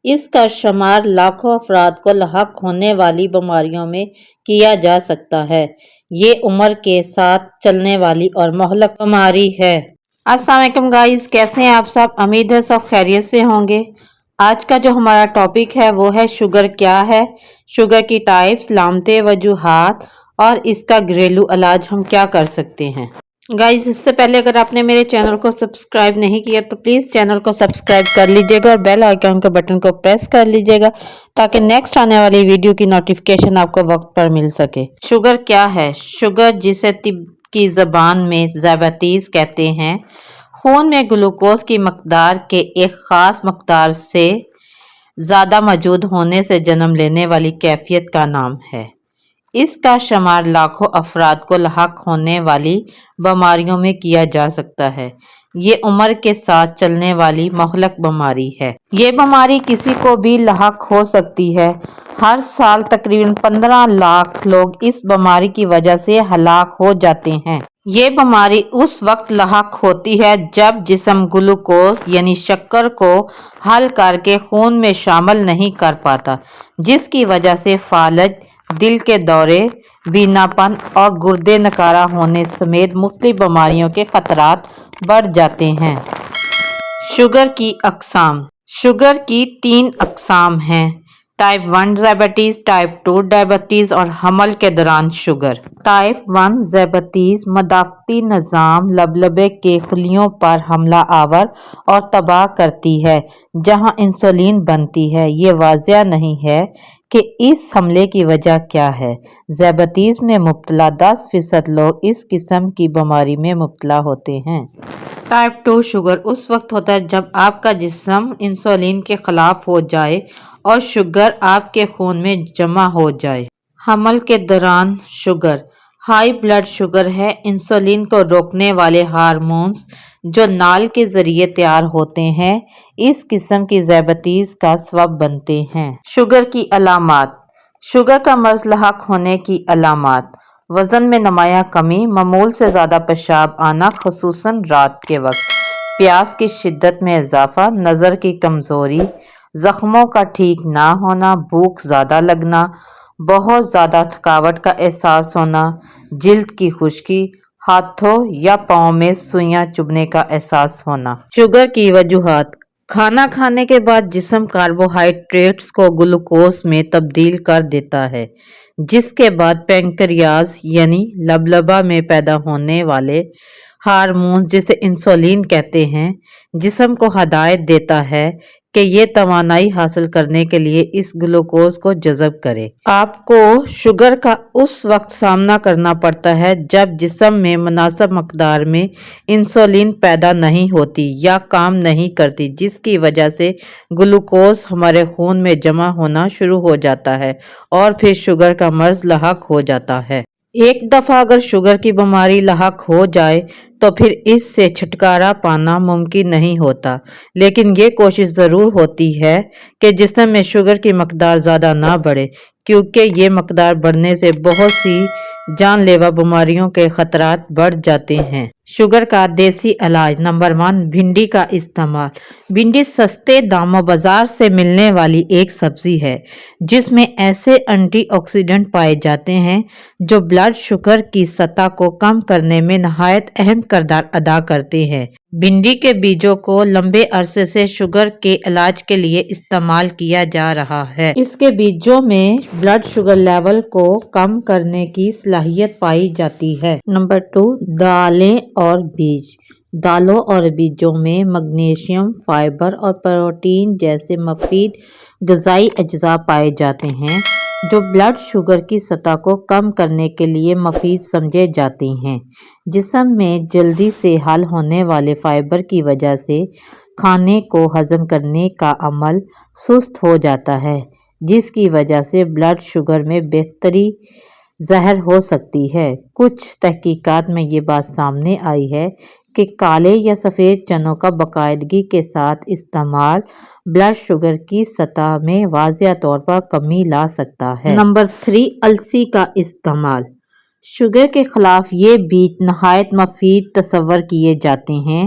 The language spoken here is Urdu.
اس کا شمار لاکھوں افراد کو لاحق ہونے والی بیماریوں میں کیا جا سکتا ہے۔ یہ عمر کے ساتھ چلنے والی اور مہلک بیماری ہے۔ السلام علیکم گائز، کیسے ہیں آپ سب؟ امید ہے سب خیریت سے ہوں گے۔ آج کا جو ہمارا ٹاپک ہے وہ ہے شوگر کیا ہے، شوگر کی ٹائپس، علامتیں، وجوہات اور اس کا گھریلو علاج ہم کیا کر سکتے ہیں۔ گائز اس سے پہلے اگر آپ نے میرے چینل کو سبسکرائب نہیں کیا تو پلیز چینل کو سبسکرائب کر لیجئے گا اور بیل آئیکن کے بٹن کو پریس کر لیجئے گا تاکہ نیکسٹ آنے والی ویڈیو کی نوٹیفیکیشن آپ کو وقت پر مل سکے۔ شوگر کیا ہے؟ شوگر جسے طب کی زبان میں ذیابیطیز کہتے ہیں، خون میں گلوکوز کی مقدار کے ایک خاص مقدار سے زیادہ موجود ہونے سے جنم لینے والی کیفیت کا نام ہے۔ اس کا شمار لاکھوں افراد کو لاحق ہونے والی بیماریوں میں کیا جا سکتا ہے۔ یہ عمر کے ساتھ چلنے والی مہلک بیماری ہے۔ یہ بیماری کسی کو بھی لاحق ہو سکتی ہے۔ ہر سال تقریباً 15 لاکھ لوگ اس بیماری کی وجہ سے ہلاک ہو جاتے ہیں۔ یہ بیماری اس وقت لاحق ہوتی ہے جب جسم گلوکوز یعنی شکر کو حل کر کے خون میں شامل نہیں کر پاتا، جس کی وجہ سے فالج، دل کے دورے، بیناپن اور گردے نکارہ ہونے سمیت مختلف بیماریوں کے خطرات بڑھ جاتے ہیں۔ شوگر کی اقسام۔ شوگر کی 3 اقسام ہیں: ٹائپ 1 ذیابیطیز، ٹائپ 2 ذیابیطیز اور حمل کے دوران شوگر۔ ٹائپ 1 ذیابیطیز مدافعتی نظام لبلبے کے خلیوں پر حملہ آور اور تباہ کرتی ہے جہاں انسولین بنتی ہے۔ یہ واضح نہیں ہے کہ اس حملے کی وجہ کیا ہے۔ ذیابیطیز میں مبتلا 10% لوگ اس قسم کی بیماری میں مبتلا ہوتے ہیں۔ ٹائپ 2 شوگر اس وقت ہوتا ہے جب آپ کا جسم انسولین کے خلاف ہو جائے اور شوگر آپ کے خون میں جمع ہو جائے۔ حمل کے دوران شوگر ہائی بلڈ شوگر ہے۔ انسولین کو روکنے والے ہارمونز جو نال کے ذریعے تیار ہوتے ہیں اس قسم کی ذیابیطیز کا سبب بنتے ہیں۔ شوگر کی علامات۔ شوگر کا مرض لاحق ہونے کی علامات: وزن میں نمایاں کمی، معمول سے زیادہ پیشاب آنا خصوصاً رات کے وقت، پیاس کی شدت میں اضافہ، نظر کی کمزوری، زخموں کا ٹھیک نہ ہونا، بھوک زیادہ لگنا، بہت زیادہ تھکاوٹ کا احساس ہونا، جلد کی خشکی، ہاتھوں یا پاؤں میں سوئیاں چبھنے کا احساس ہونا۔ شوگر کی وجوہات: کھانا کھانے کے بعد جسم کاربوہائیڈریٹس کو گلوکوز میں تبدیل کر دیتا ہے، جس کے بعد پینکریاس یعنی لبلبہ میں پیدا ہونے والے ہارمون جسے انسولین کہتے ہیں جسم کو ہدایت دیتا ہے کہ یہ توانائی حاصل کرنے کے لیے اس گلوکوز کو جذب کرے۔ آپ کو شوگر کا اس وقت سامنا کرنا پڑتا ہے جب جسم میں مناسب مقدار میں انسولین پیدا نہیں ہوتی یا کام نہیں کرتی، جس کی وجہ سے گلوکوز ہمارے خون میں جمع ہونا شروع ہو جاتا ہے اور پھر شوگر کا مرض لاحق ہو جاتا ہے۔ ایک دفعہ اگر شوگر کی بیماری لاحق ہو جائے تو پھر اس سے چھٹکارا پانا ممکن نہیں ہوتا، لیکن یہ کوشش ضرور ہوتی ہے کہ جسم میں شوگر کی مقدار زیادہ نہ بڑھے، کیونکہ یہ مقدار بڑھنے سے بہت سی جان لیوا بیماریوں کے خطرات بڑھ جاتے ہیں۔ شوگر کا دیسی علاج۔ نمبر 1، بھنڈی کا استعمال۔ بھنڈی سستے داموں بازار سے ملنے والی ایک سبزی ہے جس میں ایسے اینٹی آکسیڈنٹ پائے جاتے ہیں جو بلڈ شوگر کی سطح کو کم کرنے میں نہایت اہم کردار ادا کرتے ہیں۔ بھنڈی کے بیجوں کو لمبے عرصے سے شوگر کے علاج کے لیے استعمال کیا جا رہا ہے۔ اس کے بیجوں میں بلڈ شوگر لیول کو کم کرنے کی صلاحیت پائی جاتی ہے۔ نمبر 2، دالیں اور بیج۔ دالوں اور بیجوں میں میگنیشیم، فائبر اور پروٹین جیسے مفید غذائی اجزاء پائے جاتے ہیں جو بلڈ شوگر کی سطح کو کم کرنے کے لیے مفید سمجھے جاتے ہیں۔ جسم میں جلدی سے حل ہونے والے فائبر کی وجہ سے کھانے کو ہضم کرنے کا عمل سست ہو جاتا ہے، جس کی وجہ سے بلڈ شوگر میں بہتری ظاہر ہو سکتی ہے۔ کچھ تحقیقات میں یہ بات سامنے آئی ہے کہ کالے یا سفید چنوں کا باقاعدگی کے ساتھ استعمال بلڈ شوگر کی سطح میں واضح طور پر کمی لا سکتا ہے۔ نمبر 3، السی کا استعمال۔ شوگر کے خلاف یہ بیج نہایت مفید تصور کیے جاتے ہیں